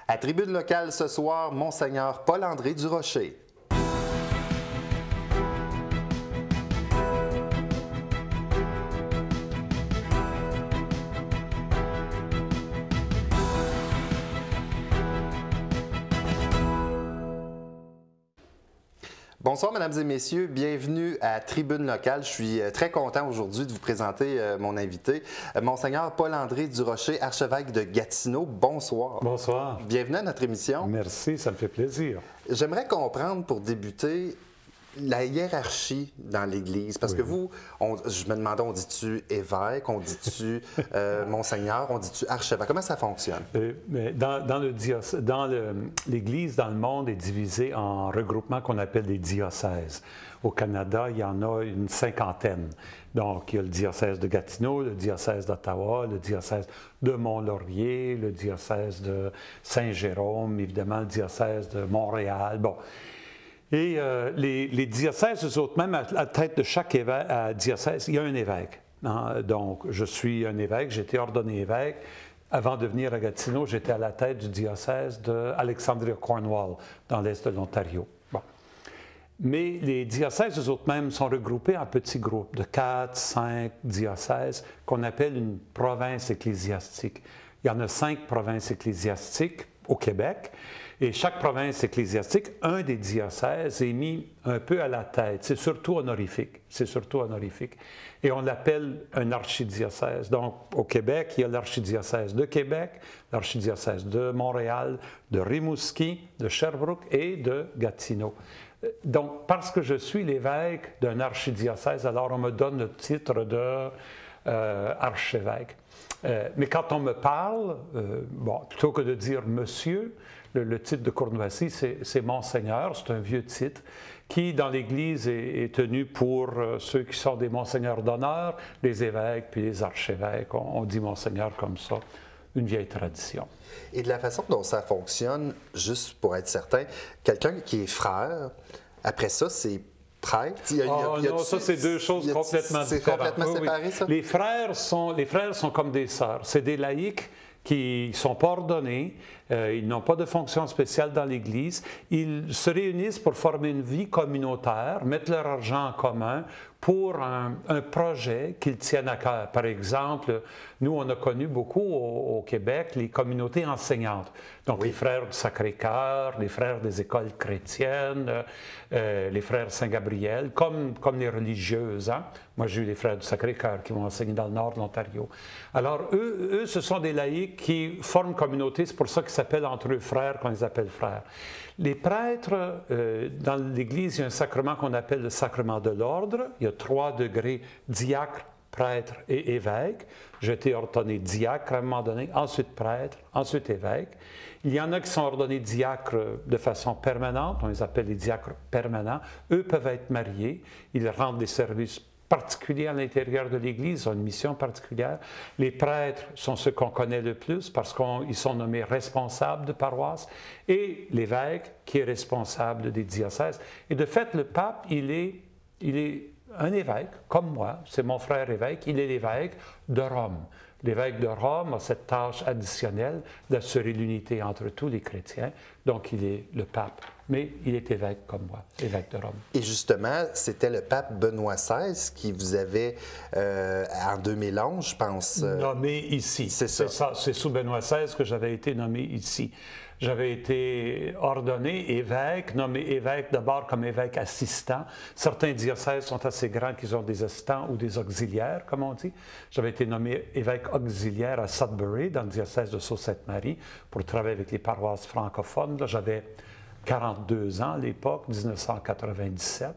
À Tribune locale ce soir, Monseigneur Paul-André Durocher. Bonsoir, mesdames et messieurs. Bienvenue à Tribune locale. Je suis très content aujourd'hui de vous présenter mon invité, Monseigneur Paul-André Durocher, archevêque de Gatineau. Bonsoir. Bonsoir. Bienvenue à notre émission. Merci, ça me fait plaisir. J'aimerais comprendre, pour débuter, la hiérarchie dans l'Église. Parce que vous, je me demandais, on dit-tu évêque, on dit-tu monseigneur, on dit-tu archevêque? Comment ça fonctionne? Mais dans l'Église, dans le monde, est divisée en regroupements qu'on appelle des diocèses. Au Canada, il y en a une cinquantaine. Donc, il y a le diocèse de Gatineau, le diocèse d'Ottawa, le diocèse de Mont-Laurier, le diocèse de Saint-Jérôme, évidemment, le diocèse de Montréal. Bon. Et les diocèses, eux autres, même à la tête de chaque diocèse, il y a un évêque. Hein? Donc, je suis un évêque, j'ai été ordonné évêque. Avant de venir à Gatineau, j'étais à la tête du diocèse d'Alexandria-Cornwall, dans l'est de l'Ontario. Bon. Mais les diocèses, eux autres mêmes, sont regroupés en petits groupes de 4, 5 diocèses qu'on appelle une province ecclésiastique. Il y en a 5 provinces ecclésiastiques au Québec. Et chaque province ecclésiastique, un des diocèses est mis un peu à la tête. C'est surtout honorifique. C'est surtout honorifique. Et on l'appelle un archidiocèse. Donc, au Québec, il y a l'archidiocèse de Québec, l'archidiocèse de Montréal, de Rimouski, de Sherbrooke et de Gatineau. Donc, parce que je suis l'évêque d'un archidiocèse, alors on me donne le titre de archevêque. Mais quand on me parle, plutôt que de dire monsieur, le titre de courtoisie, c'est Monseigneur, c'est un vieux titre qui, dans l'Église, est tenu pour ceux qui sont des monseigneurs d'honneur, les évêques puis les archevêques. On dit Monseigneur comme ça, une vieille tradition. Et de la façon dont ça fonctionne, juste pour être certain, quelqu'un qui est frère, après ça, c'est prêtre? Non, ça, c'est deux choses complètement différentes. C'est complètement séparé, ça? Les frères sont comme des sœurs. C'est des laïcs qui ne sont pas ordonnés, ils n'ont pas de fonction spéciale dans l'Église. Ils se réunissent pour former une vie communautaire, mettre leur argent en commun pour un projet qu'ils tiennent à cœur. Par exemple, nous, on a connu beaucoup au Québec les communautés enseignantes. Donc, les frères du Sacré-Cœur, les frères des écoles chrétiennes, les frères Saint-Gabriel, comme les religieuses. Hein? Moi, j'ai eu les frères du Sacré-Cœur qui m'ont enseigné dans le nord de l'Ontario. Alors, eux, ce sont des laïcs qui forment communauté. C'est pour ça qu'ils s'appellent entre eux frères, qu'on les appelle frères. Les prêtres, dans l'Église, il y a un sacrement qu'on appelle le sacrement de l'ordre. Il y a 3 degrés, diacre, prêtre et évêque. J'ai été ordonné diacre à un moment donné, ensuite prêtre, ensuite évêque. Il y en a qui sont ordonnés diacres de façon permanente, on les appelle les diacres permanents. Eux peuvent être mariés, ils rendent des services particuliers à l'intérieur de l'Église, ils ont une mission particulière. Les prêtres sont ceux qu'on connaît le plus parce qu'ils sont nommés responsables de paroisse, et l'évêque qui est responsable des diocèses. Et de fait, le pape, il est un évêque, comme moi, c'est mon frère évêque, il est l'évêque de Rome. L'évêque de Rome a cette tâche additionnelle d'assurer l'unité entre tous les chrétiens, donc il est le pape. Mais il est évêque comme moi, évêque de Rome. Et justement, c'était le pape Benoît XVI qui vous avait, en 2011, je pense... nommé ici. C'est ça. C'est sous Benoît XVI que j'avais été nommé ici. J'avais été ordonné évêque, nommé évêque d'abord comme évêque assistant. Certains diocèses sont assez grands qu'ils ont des assistants ou des auxiliaires, comme on dit. J'avais été nommé évêque auxiliaire à Sudbury, dans le diocèse de Sault-Sainte-Marie, pour travailler avec les paroisses francophones. J'avais 42 ans à l'époque, 1997.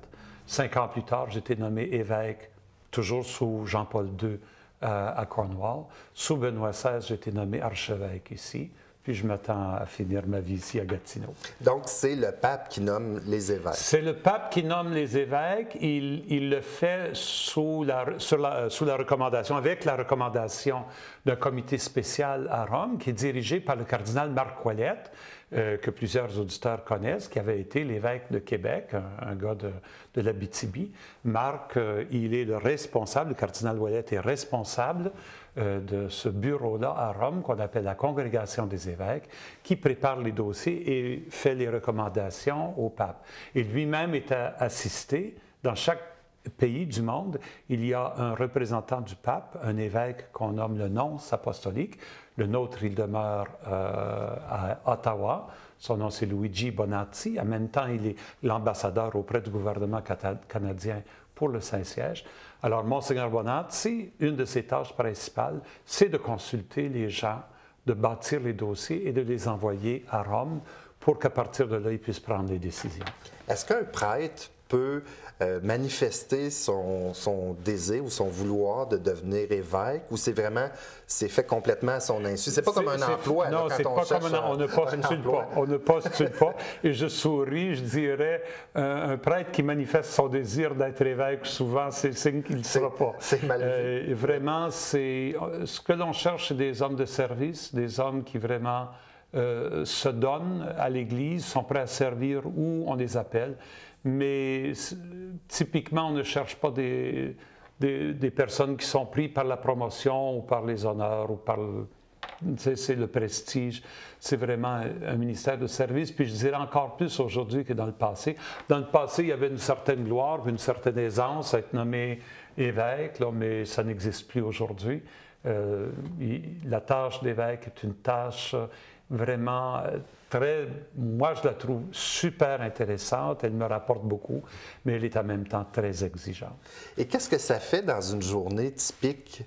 5 ans plus tard, j'ai été nommé évêque, toujours sous Jean-Paul II à Cornwall. Sous Benoît XVI, j'ai été nommé archevêque ici. Puis je m'attends à finir ma vie ici à Gatineau. Donc, c'est le pape qui nomme les évêques. C'est le pape qui nomme les évêques. Il le fait sous la recommandation, avec la recommandation d'un comité spécial à Rome qui est dirigé par le cardinal Marc Ouellette, que plusieurs auditeurs connaissent, qui avait été l'évêque de Québec, un gars de l'Abitibi. Marc, il est le responsable, le cardinal Ouellette est responsable de ce bureau-là à Rome, qu'on appelle la Congrégation des évêques, qui prépare les dossiers et fait les recommandations au pape. Et lui-même est assisté dans chaque pays du monde, il y a un représentant du pape, un évêque qu'on nomme le nonce apostolique. Le nôtre, il demeure à Ottawa. Son nom, c'est Luigi Bonazzi. En même temps, il est l'ambassadeur auprès du gouvernement canadien pour le Saint-Siège. Alors, Monseigneur Bonazzi, une de ses tâches principales, c'est de consulter les gens, de bâtir les dossiers et de les envoyer à Rome pour qu'à partir de là, ils puissent prendre des décisions. Est-ce qu'un prêtre peut manifester son désir ou son vouloir de devenir évêque, ou c'est fait complètement à son insu? C'est pas comme un emploi. Non, c'est pas comme on ne postule pas. On ne postule pas. Et je souris, je dirais, un prêtre qui manifeste son désir d'être évêque, souvent, c'est signe qu'il ne sera pas. C'est mal vu. Vraiment, ce que l'on cherche, c'est des hommes de service, des hommes qui vraiment se donnent à l'Église, sont prêts à servir où on les appelle. Mais typiquement, on ne cherche pas des personnes qui sont prises par la promotion ou par les honneurs ou par c'est le prestige. C'est vraiment un ministère de service. Puis je dirais encore plus aujourd'hui que dans le passé. Dans le passé, il y avait une certaine gloire, une certaine aisance à être nommé évêque, là, mais ça n'existe plus aujourd'hui. La tâche d'évêque est une tâche vraiment moi je la trouve super intéressante, elle me rapporte beaucoup, mais elle est en même temps très exigeante. Et qu'est-ce que ça fait dans une journée typique?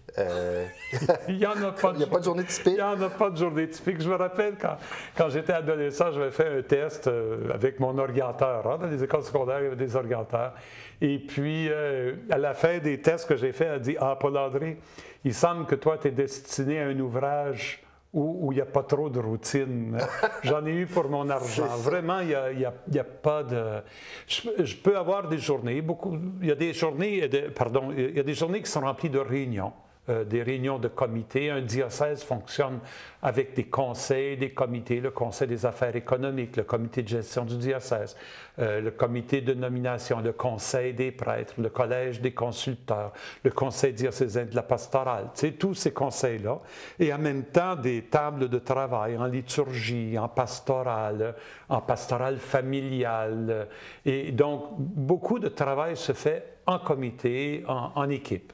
Il n'y en a pas. Il n'y a pas de journée typique? Il n'y en a pas de journée typique. Je me rappelle quand j'étais adolescent, j'avais fait un test avec mon orienteur. Dans les écoles secondaires, il y avait des orienteurs. Et puis, à la fin des tests que j'ai faits, elle dit « Ah, Paul-André, il semble que toi, tu es destiné à un ouvrage où il n'y a pas trop de routine. J'en ai eu pour mon argent. Vraiment, il n'y a pas de... Je peux avoir des journées, il y a des journées, il y a des journées qui sont remplies de réunions. Des réunions de comités. Un diocèse fonctionne avec des conseils, des comités, le conseil des affaires économiques, le comité de gestion du diocèse, le comité de nomination, le conseil des prêtres, le collège des consulteurs, le conseil diocésain de la pastorale, tu sais, tous ces conseils-là. Et en même temps, des tables de travail en liturgie, en pastorale familiale. Et donc, beaucoup de travail se fait en comité, en équipe.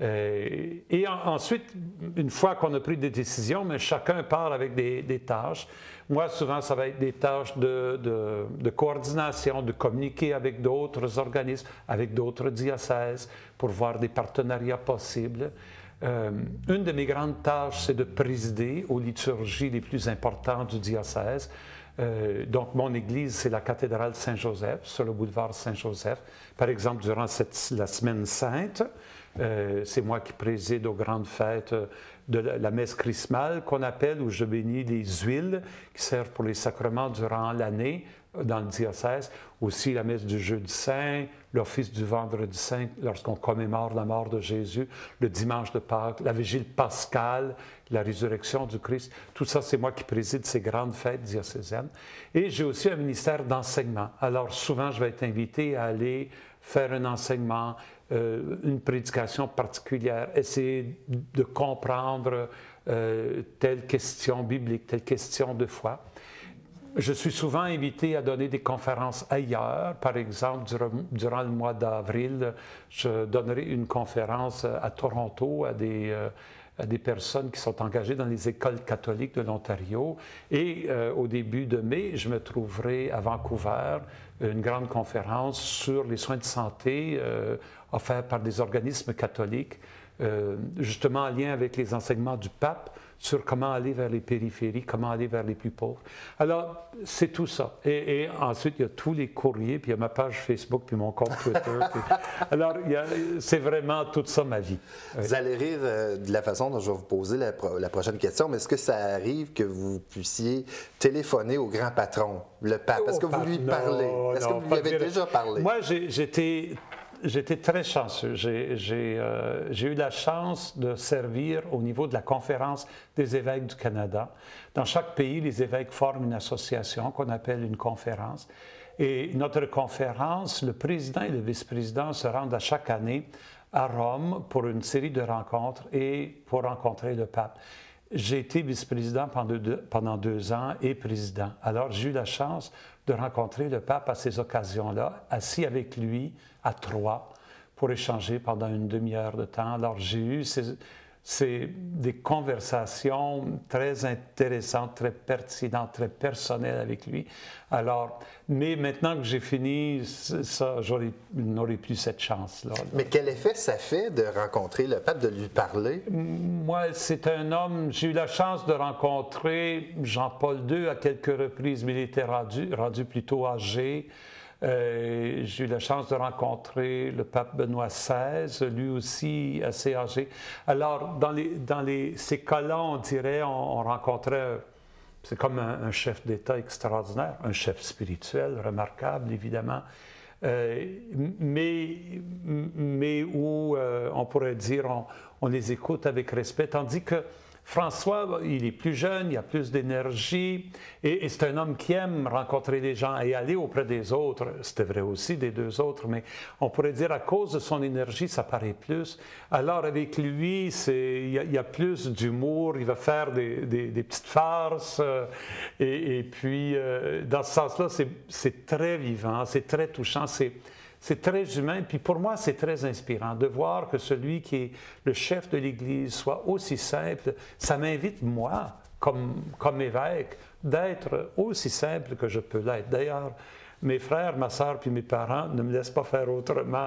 Et ensuite, une fois qu'on a pris des décisions, mais chacun part avec des tâches. Moi, souvent, ça va être des tâches de coordination, de communiquer avec d'autres organismes, avec d'autres diocèses, pour voir des partenariats possibles. Une de mes grandes tâches, c'est de présider aux liturgies les plus importantes du diocèse. Donc, mon église, c'est la cathédrale Saint-Joseph, sur le boulevard Saint-Joseph. Par exemple, durant la semaine sainte, c'est moi qui préside aux grandes fêtes de la messe chrismale qu'on appelle, où je bénis les huiles qui servent pour les sacrements durant l'année dans le diocèse. Aussi la messe du Jeudi Saint, l'office du Vendredi Saint lorsqu'on commémore la mort de Jésus, le dimanche de Pâques, la vigile pascale, la résurrection du Christ. Tout ça, c'est moi qui préside ces grandes fêtes diocésaines. Et j'ai aussi un ministère d'enseignement. Alors souvent, je vais être invité à aller faire un enseignement, une prédication particulière, essayer de comprendre telle question biblique, telle question de foi. Je suis souvent invité à donner des conférences ailleurs. Par exemple, durant le mois d'avril, je donnerai une conférence à Toronto à des personnes qui sont engagées dans les écoles catholiques de l'Ontario. Et au début de mai, je me trouverai à Vancouver, une grande conférence sur les soins de santé offerts par des organismes catholiques, justement en lien avec les enseignements du pape sur comment aller vers les périphéries, comment aller vers les plus pauvres. Alors, c'est tout ça. Et ensuite, il y a tous les courriers, puis il y a ma page Facebook, puis mon compte Twitter. Alors, c'est vraiment tout ça ma vie. Vous allez rire de la façon dont je vais vous poser la prochaine question, mais est-ce que ça arrive que vous puissiez téléphoner au grand patron, le pape? Est-ce que vous lui parlez? Est-ce que vous lui avez déjà parlé? Moi, j'étais j'étais très chanceux. J'ai eu la chance de servir au niveau de la Conférence des évêques du Canada. Dans chaque pays, les évêques forment une association qu'on appelle une conférence. Et notre conférence, le président et le vice-président se rendent à chaque année à Rome pour une série de rencontres et pour rencontrer le pape. J'ai été vice-président pendant 2 ans et président. Alors, j'ai eu la chance de rencontrer le pape à ces occasions-là, assis avec lui à Troyes pour échanger pendant une demi-heure de temps. Alors, j'ai eu des conversations très intéressantes, très pertinentes, très personnelles avec lui. Alors, mais maintenant que j'ai fini, ça, je n'aurai plus cette chance-là. Mais quel effet ça fait de rencontrer le pape, de lui parler? Moi, c'est un homme, j'ai eu la chance de rencontrer Jean-Paul II à quelques reprises, mais il était rendu plutôt âgé. J'ai eu la chance de rencontrer le pape Benoît XVI, lui aussi assez âgé. Alors, ces cas-là, on dirait, on rencontrait, c'est comme un chef d'État extraordinaire, un chef spirituel remarquable, évidemment, mais où on pourrait dire, on les écoute avec respect, tandis que François, il est plus jeune, il a plus d'énergie et c'est un homme qui aime rencontrer les gens et aller auprès des autres. C'était vrai aussi des 2 autres, mais on pourrait dire à cause de son énergie, ça paraît plus. Alors avec lui, il y a plus d'humour, il va faire des petites farces et puis dans ce sens-là, c'est très vivant, c'est très touchant, c'est très humain, puis pour moi, c'est très inspirant de voir que celui qui est le chef de l'Église soit aussi simple. Ça m'invite, moi, comme évêque, d'être aussi simple que je peux l'être. D'ailleurs, mes frères, ma sœur puis mes parents ne me laissent pas faire autrement.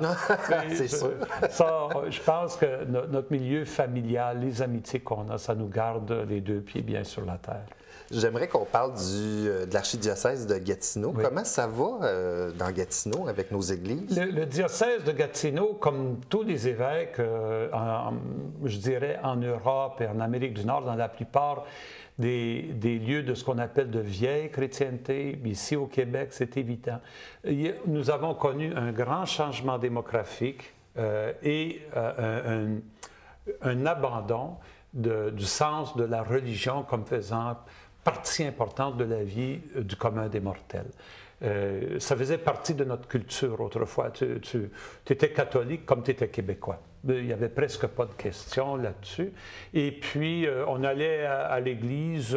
C'est sûr. Ça, je pense que notre milieu familial, les amitiés qu'on a, ça nous garde les 2 pieds bien sur la terre. J'aimerais qu'on parle de l'archidiocèse de Gatineau. Oui. Comment ça va dans Gatineau avec nos églises? Le diocèse de Gatineau, comme tous les évêques, je dirais en Europe et en Amérique du Nord, dans la plupart des lieux de ce qu'on appelle de vieille chrétienté, ici au Québec, c'est évident. Nous avons connu un grand changement démographique et un abandon du sens de la religion comme faisant partie importante de la vie du commun des mortels. Ça faisait partie de notre culture autrefois. Tu étais catholique comme tu étais québécois. Il n'y avait presque pas de questions là-dessus. Et puis, on allait à l'église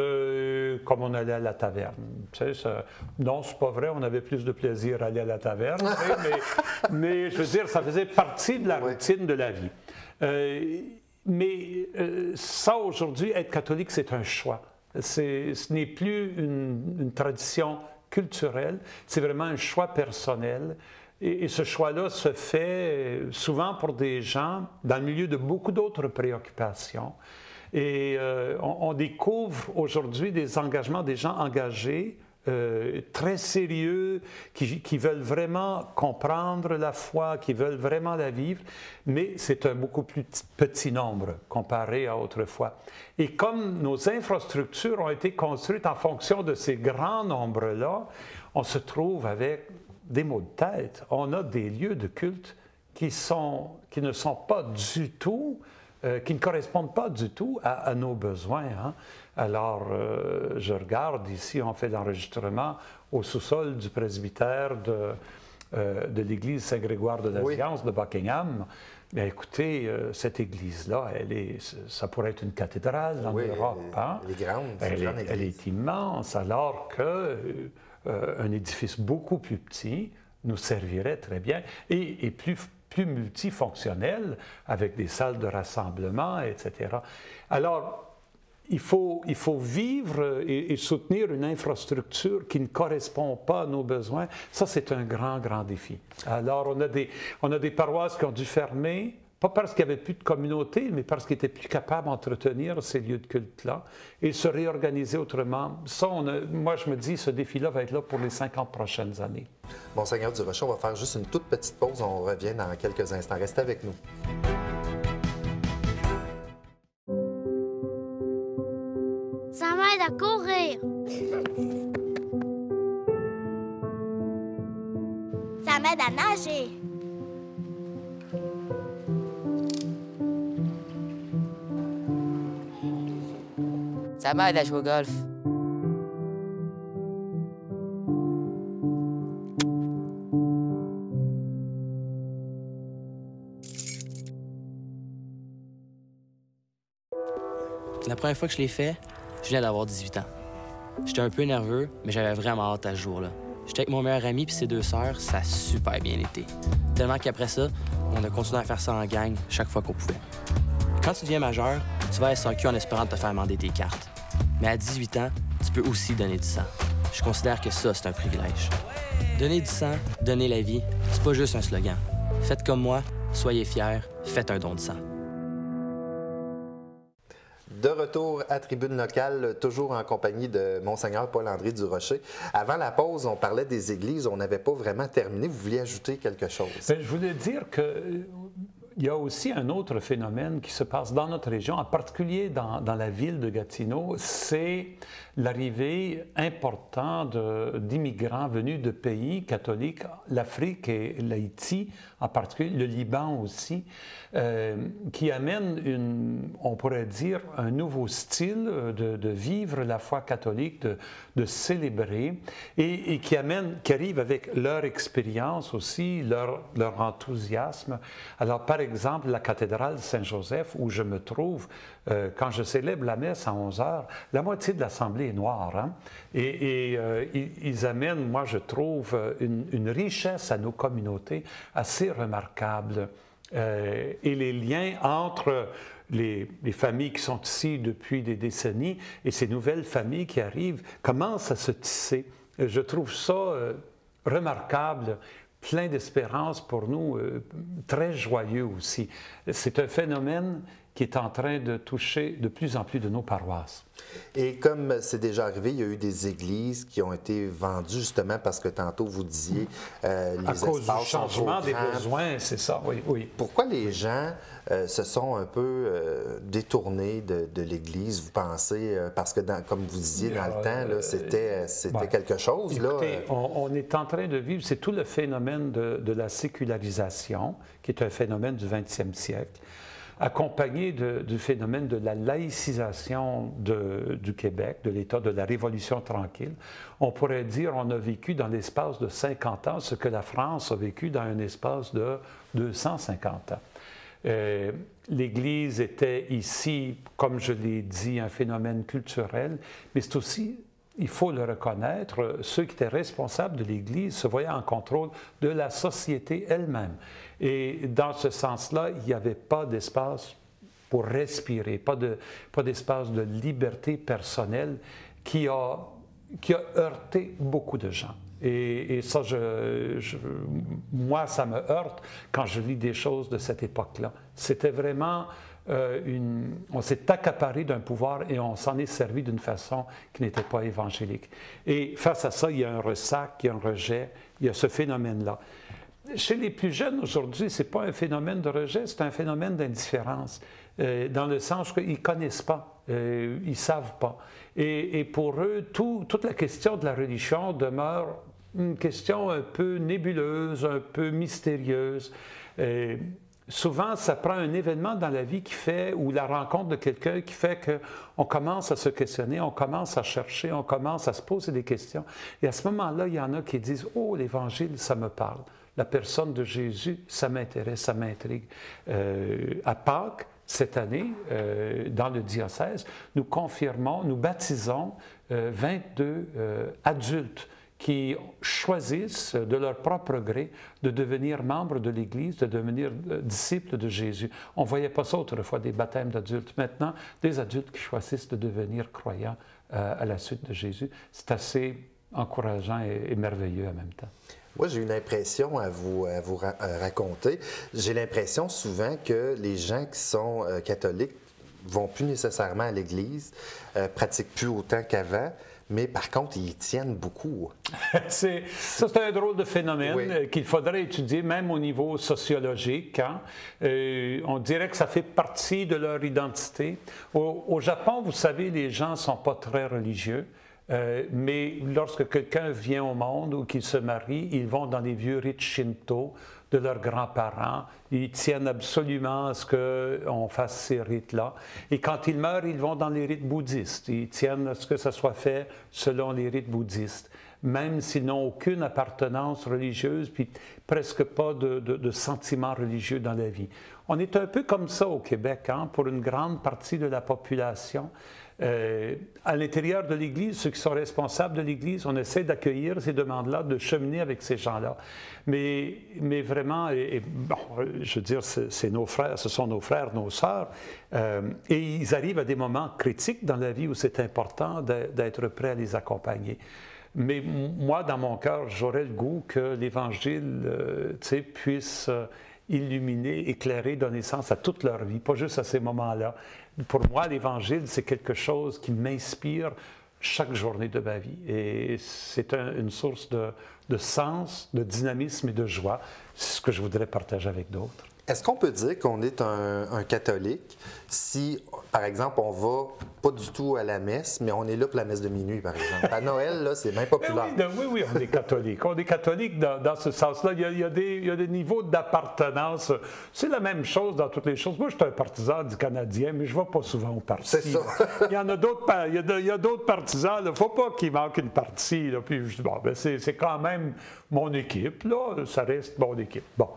comme on allait à la taverne. Tu sais, non, c'est pas vrai, on avait plus de plaisir à aller à la taverne, mais je veux dire, ça faisait partie de la routine de la vie. Mais ça, aujourd'hui, être catholique, c'est un choix. Ce n'est plus une tradition culturelle, c'est vraiment un choix personnel. Et ce choix-là se fait souvent pour des gens dans le milieu de beaucoup d'autres préoccupations. Et on découvre aujourd'hui des engagements, des gens engagés, très sérieux, qui veulent vraiment comprendre la foi, qui veulent vraiment la vivre, mais c'est un beaucoup plus petit nombre comparé à autrefois. Et comme nos infrastructures ont été construites en fonction de ces grands nombres-là, on se trouve avec des maux de tête. On a des lieux de culte qui ne sont pas du tout, qui ne correspondent pas du tout à nos besoins. Hein. Alors, je regarde ici, on fait l'enregistrement au sous-sol du presbytère de l'église Saint-Grégoire de l'Alliance de Buckingham. Bien, écoutez, cette église-là, ça pourrait être une cathédrale en Europe. Hein? Elle est grande, elle est immense, alors qu'un édifice beaucoup plus petit nous servirait très bien et plus multifonctionnel, avec des salles de rassemblement, etc. Alors, il faut vivre et soutenir une infrastructure qui ne correspond pas à nos besoins. Ça, c'est un grand, grand défi. Alors, on a des paroisses qui ont dû fermer, pas parce qu'il n'y avait plus de communauté, mais parce qu'ils n'étaient plus capables d'entretenir ces lieux de culte-là et se réorganiser autrement. Ça, moi, je me dis, ce défi-là va être là pour les 50 prochaines années. Monseigneur Durocher, on va faire juste une toute petite pause. On revient dans quelques instants. Restez avec nous. Ça m'aide à courir. Ça m'aide à nager. Ça m'aide à jouer au golf. La première fois que je l'ai fait, je venais d'avoir 18 ans. J'étais un peu nerveux, mais j'avais vraiment hâte à ce jour-là. J'étais avec mon meilleur ami puis ses 2 sœurs, ça a super bien été. Tellement qu'après ça, on a continué à faire ça en gang chaque fois qu'on pouvait. Quand tu deviens majeur, tu vas à SAQ en espérant te faire amender tes cartes. Mais à 18 ans, tu peux aussi donner du sang. Je considère que ça, c'est un privilège. Donner du sang, donner la vie, c'est pas juste un slogan. Faites comme moi, soyez fiers, faites un don de sang. De retour à Tribune locale, toujours en compagnie de Monseigneur Paul-André Durocher. Avant la pause, on parlait des églises, on n'avait pas vraiment terminé. Vous vouliez ajouter quelque chose? Bien, je voulais dire que il y a aussi un autre phénomène qui se passe dans notre région, en particulier dans la ville de Gatineau, c'est l'arrivée importante d'immigrants venus de pays catholiques, l'Afrique et l'Haïti, en particulier le Liban aussi, qui amènent, on pourrait dire, un nouveau style de vivre la foi catholique, de célébrer, et qui arrivent avec leur expérience aussi, leur enthousiasme. Alors, par exemple, la cathédrale Saint-Joseph, où je me trouve, quand je célèbre la messe à 11 h, la moitié de l'Assemblée est noire. Hein? Ils amènent, moi je trouve, une richesse à nos communautés assez remarquable. Et les liens entre les familles qui sont ici depuis des décennies et ces nouvelles familles qui arrivent commencent à se tisser. Je trouve ça remarquable, plein d'espérance pour nous, très joyeux aussi. C'est un phénomène qui est en train de toucher de plus en plus de nos paroisses. Et comme c'est déjà arrivé, il y a eu des églises qui ont été vendues justement parce que tantôt vous disiez les à cause espaces du changement des besoins, c'est ça, oui, oui. Pourquoi les gens se sont un peu détournés de l'Église, vous pensez? Parce que, comme vous disiez, dans le temps, c'était quelque chose. Écoutez, on est en train de vivre, c'est tout le phénomène de la sécularisation, qui est un phénomène du 20e siècle, accompagné du phénomène de la laïcisation du Québec, de l'État, de la Révolution tranquille. On pourrait dire qu'on a vécu dans l'espace de 50 ans ce que la France a vécu dans un espace de 250 ans. L'Église était ici, comme je l'ai dit, un phénomène culturel, mais c'est aussi, il faut le reconnaître, ceux qui étaient responsables de l'Église se voyaient en contrôle de la société elle-même. Et dans ce sens-là, il n'y avait pas d'espace pour respirer, pas d'espace de liberté personnelle qui a heurté beaucoup de gens. Et ça, moi, ça me heurte quand je lis des choses de cette époque-là. C'était vraiment on s'est accaparé d'un pouvoir et on s'en est servi d'une façon qui n'était pas évangélique. Et face à ça, il y a un ressac, il y a un rejet, il y a ce phénomène-là. Chez les plus jeunes aujourd'hui, ce n'est pas un phénomène de rejet, c'est un phénomène d'indifférence, dans le sens qu'ils ne connaissent pas, ils ne savent pas. Et pour eux, toute la question de la religion demeure une question un peu nébuleuse, un peu mystérieuse. Souvent, ça prend un événement dans la vie ou la rencontre de quelqu'un qui fait qu'on commence à se questionner, on commence à chercher, on commence à se poser des questions. Et à ce moment-là, il y en a qui disent « Oh, l'Évangile, ça me parle. La personne de Jésus, ça m'intéresse, ça m'intrigue. » À Pâques, cette année, dans le diocèse, nous baptisons 22 adultes qui choisissent de leur propre gré de devenir membres de l'Église, de devenir disciples de Jésus. On ne voyait pas ça autrefois, des baptêmes d'adultes. Maintenant, des adultes qui choisissent de devenir croyants à la suite de Jésus. C'est assez encourageant et merveilleux en même temps. Moi, j'ai une impression à vous raconter. J'ai l'impression souvent que les gens qui sont catholiques ne vont plus nécessairement à l'Église, pratiquent plus autant qu'avant, mais par contre, ils y tiennent beaucoup. C'est un drôle de phénomène qu'il faudrait étudier, même au niveau sociologique. Hein? On dirait que ça fait partie de leur identité. Au Japon, vous savez, les gens ne sont pas très religieux. Mais lorsque quelqu'un vient au monde ou qu'il se marie, ils vont dans les vieux rites shinto de leurs grands-parents. Ils tiennent absolument à ce qu'on fasse ces rites-là. Et quand ils meurent, ils vont dans les rites bouddhistes. Ils tiennent à ce que ça soit fait selon les rites bouddhistes, même s'ils n'ont aucune appartenance religieuse, puis presque pas de sentiments religieux dans la vie. On est un peu comme ça au Québec, hein, pour une grande partie de la population. À l'intérieur de l'Église, ceux qui sont responsables de l'Église, on essaie d'accueillir ces demandes-là, de cheminer avec ces gens-là. Mais vraiment, bon, je veux dire, c'est nos frères, ce sont nos frères, nos sœurs, et ils arrivent à des moments critiques dans la vie où c'est important d'être prêt à les accompagner. Mais moi, dans mon cœur, j'aurais le goût que l'Évangile puisse illuminer, éclairer, donner sens à toute leur vie, pas juste à ces moments-là. Pour moi, l'Évangile, c'est quelque chose qui m'inspire chaque journée de ma vie. Et c'est une source de sens, de dynamisme et de joie. C'est ce que je voudrais partager avec d'autres. Est-ce qu'on peut dire qu'on est un catholique si, par exemple, on va pas du tout à la messe, mais on est là pour la messe de minuit, par exemple? À Noël, là, c'est bien populaire. Oui, on est catholique. On est catholique dans ce sens-là. Il y a des niveaux d'appartenance. C'est la même chose dans toutes les choses. Moi, je suis un partisan du Canadien, mais je ne vais pas souvent au parti. C'est ça. Il y en a d'autres. Il y a d'autres partisans. Il ne faut pas qu'il manque une partie. Là. Puis je dis, bon, ben, c'est quand même mon équipe. Là. Ça reste mon équipe. Bon.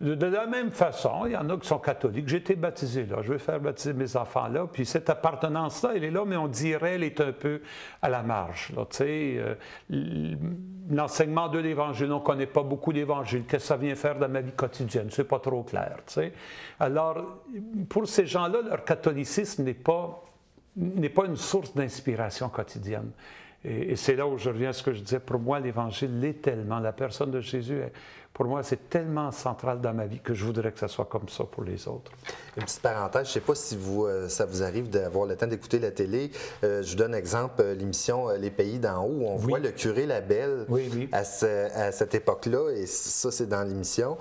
De la même façon, il y en a qui sont catholiques. J'ai été baptisé là, je vais faire baptiser mes enfants là, puis cette appartenance-là, elle est là, mais on dirait elle est un peu à la marge. L'enseignement de l'Évangile, on ne connaît pas beaucoup l'Évangile. Qu'est-ce que ça vient faire dans ma vie quotidienne? C'est pas trop clair. T'sais. Alors, pour ces gens-là, leur catholicisme n'est pas une source d'inspiration quotidienne. Et c'est là où je reviens à ce que je disais. Pour moi, l'Évangile l'est tellement. La personne de Jésus, pour moi, c'est tellement central dans ma vie que je voudrais que ça soit comme ça pour les autres. Une petite parenthèse, je ne sais pas si ça vous arrive d'avoir le temps d'écouter la télé. Je vous donne exemple, l'émission Les Pays d'en haut, où on voit le curé Labelle à cette époque-là, et ça, c'est dans l'émission,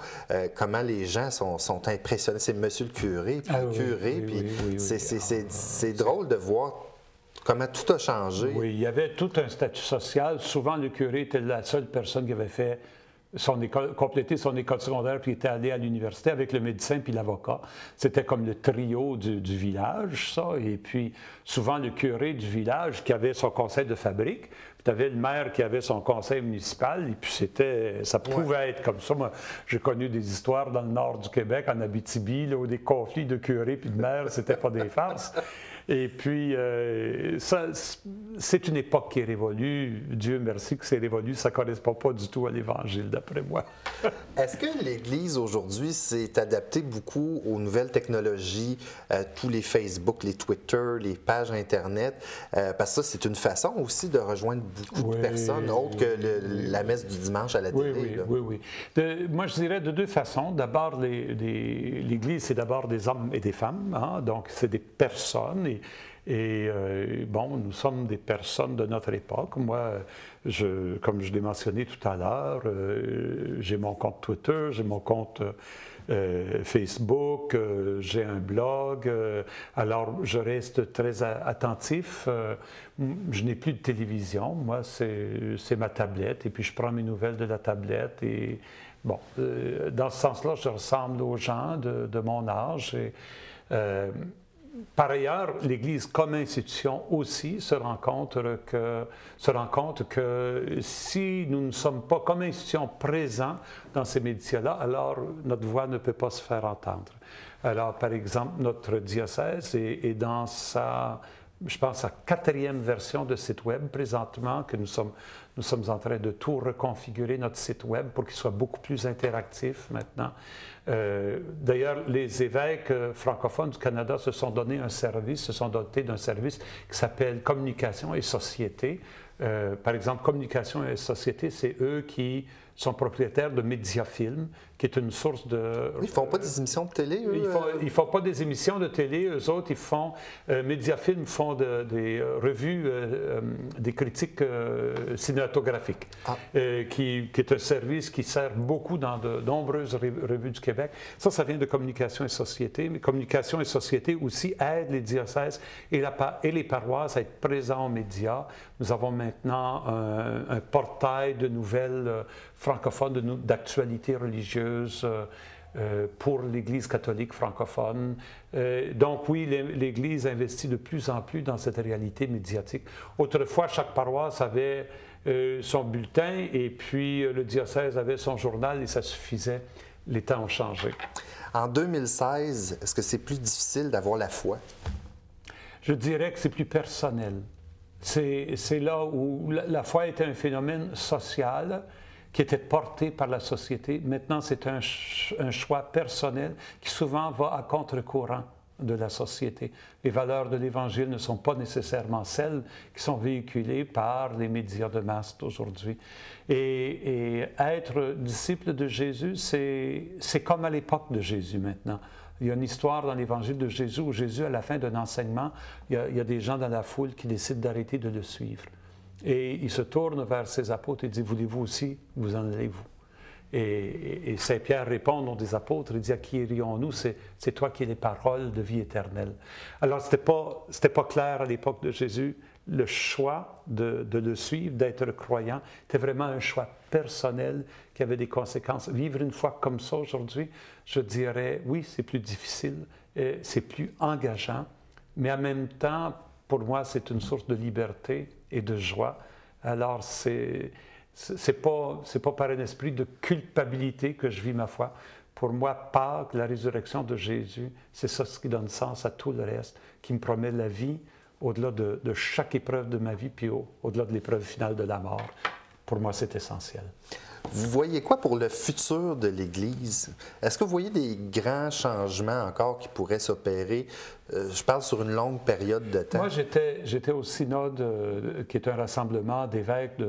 comment les gens sont impressionnés. C'est Monsieur le curé, puis le curé, puis c'est drôle de voir comment tout a changé. Oui, il y avait tout un statut social. Souvent, le curé était la seule personne qui avait fait complété son école secondaire puis était allé à l'université avec le médecin puis l'avocat. C'était comme le trio du village, ça. Et puis, souvent, le curé du village qui avait son conseil de fabrique, puis tu avais le maire qui avait son conseil municipal, et puis ça pouvait être comme ça. Moi, j'ai connu des histoires dans le nord du Québec, en Abitibi, là, où des conflits de curé puis de maire, c'était pas des farces. Et puis, c'est une époque qui est révolue. Dieu merci que c'est révolu. Ça ne correspond pas du tout à l'Évangile, d'après moi. Est-ce que l'Église, aujourd'hui, s'est adaptée beaucoup aux nouvelles technologies, tous les Facebook, les Twitter, les pages Internet? Parce que ça, c'est une façon aussi de rejoindre beaucoup de personnes, autre que la messe du dimanche à la télé. Oui. Moi, je dirais de deux façons. D'abord, l'Église, c'est d'abord des hommes et des femmes. Hein? Donc, c'est des personnes. Bon, nous sommes des personnes de notre époque. Moi, comme je l'ai mentionné tout à l'heure, j'ai mon compte Twitter, j'ai mon compte Facebook, j'ai un blog. Alors, je reste très attentif. Je n'ai plus de télévision. Moi, c'est ma tablette. Et puis, je prends mes nouvelles de la tablette. Et bon, dans ce sens-là, je ressemble aux gens de mon âge. Par ailleurs, l'Église comme institution aussi se rend compte que si nous ne sommes pas comme institution présents dans ces médias-là, alors notre voix ne peut pas se faire entendre. Alors, par exemple, notre diocèse est dans sa 4e version de site web présentement, que nous sommes en train de tout reconfigurer notre site web pour qu'il soit beaucoup plus interactif maintenant. D'ailleurs, les évêques francophones du Canada se sont dotés d'un service qui s'appelle Communication et Société. Par exemple, Communication et Société, c'est eux qui sont propriétaires de Mediafilm, qui est une source de... Ils ne font pas des émissions de télé, eux? Ils ne font pas des émissions de télé. Eux autres, ils font... Mediafilm font des revues, des critiques cinématographiques, qui est un service qui sert beaucoup dans de nombreuses revues du Québec. Ça vient de Communication et Société. Mais Communication et Société aussi aident les diocèses et les paroisses à être présents aux médias. Nous avons maintenant un portail de nouvelles francophones, d'actualité religieuse pour l'Église catholique francophone. Donc oui, l'Église investit de plus en plus dans cette réalité médiatique. Autrefois, chaque paroisse avait son bulletin et puis le diocèse avait son journal et ça suffisait. Les temps ont changé. En 2016, est-ce que c'est plus difficile d'avoir la foi? Je dirais que c'est plus personnel. C'est là où la foi était un phénomène social qui était porté par la société. Maintenant, c'est un choix personnel qui souvent va à contre-courant de la société. Les valeurs de l'Évangile ne sont pas nécessairement celles qui sont véhiculées par les médias de masse d'aujourd'hui. Et être disciple de Jésus, c'est comme à l'époque de Jésus maintenant. Il y a une histoire dans l'Évangile de Jésus où Jésus, à la fin d'un enseignement, il y a des gens dans la foule qui décident d'arrêter de le suivre. Et il se tourne vers ses apôtres et dit « Voulez-vous aussi, vous en allez-vous » Et Saint Pierre répond au nom des apôtres, il dit « À qui irions-nous? C'est toi qui es les paroles de vie éternelle. » Alors, c'était pas clair à l'époque de Jésus. Le choix de le suivre, d'être croyant, était vraiment un choix personnel qui avait des conséquences. Vivre une foi comme ça aujourd'hui, je dirais, oui, c'est plus difficile, c'est plus engageant, mais en même temps, pour moi, c'est une source de liberté et de joie. Alors, c'est pas par un esprit de culpabilité que je vis ma foi. Pour moi, Pâques, la résurrection de Jésus, c'est ça ce qui donne sens à tout le reste, qui me promet la vie au-delà de chaque épreuve de ma vie, puis au-delà de l'épreuve finale de la mort. Pour moi, c'est essentiel. Vous voyez quoi pour le futur de l'Église? Est-ce que vous voyez des grands changements encore qui pourraient s'opérer? Je parle sur une longue période de temps. Moi, j'étais au synode, qui est un rassemblement d'évêques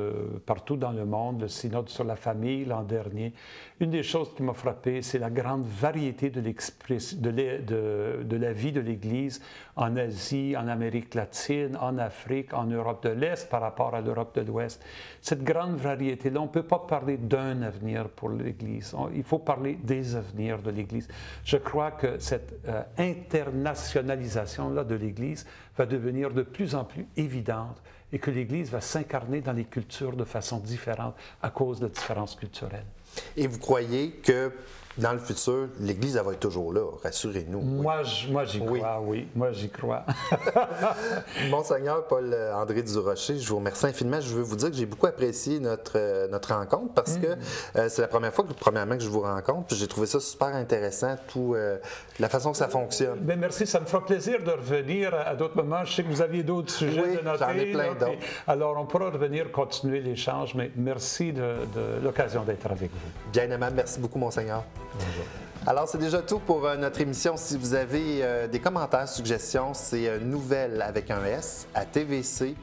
partout dans le monde, le synode sur la famille l'an dernier. Une des choses qui m'a frappé, c'est la grande variété de la vie de l'Église en Asie, en Amérique latine, en Afrique, en Europe de l'Est par rapport à l'Europe de l'Ouest. Cette grande variété-là, on ne peut pas parler d'un avenir pour l'Église. Il faut parler des avenirs de l'Église. Je crois que cette internationalisation-là de l'Église va devenir de plus en plus évidente et que l'Église va s'incarner dans les cultures de façon différente à cause de différences culturelles. Et vous croyez que dans le futur, l'Église elle va être toujours là, rassurez-nous. Moi, j'y crois, oui. Moi, j'y crois. Monseigneur Paul-André Durocher, je vous remercie infiniment. Je veux vous dire que j'ai beaucoup apprécié notre rencontre parce que c'est la première fois premièrement que je vous rencontre. Puis j'ai trouvé ça super intéressant, la façon que ça fonctionne. Bien, merci. Ça me fera plaisir de revenir à d'autres moments. Je sais que vous aviez d'autres sujets de noter. J'en ai plein d'autres. Alors, on pourra revenir continuer l'échange, mais merci de l'occasion d'être avec vous. Bien aimable. Merci beaucoup, Monseigneur. Bonjour. Alors, c'est déjà tout pour notre émission. Si vous avez des commentaires, suggestions, c'est nouvelles avec un S à tvc.qc.ca.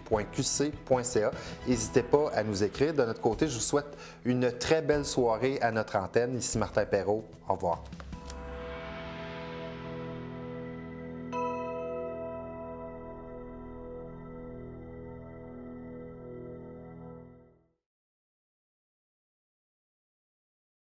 N'hésitez pas à nous écrire. De notre côté, je vous souhaite une très belle soirée à notre antenne. Ici Martin Perrault. Au revoir.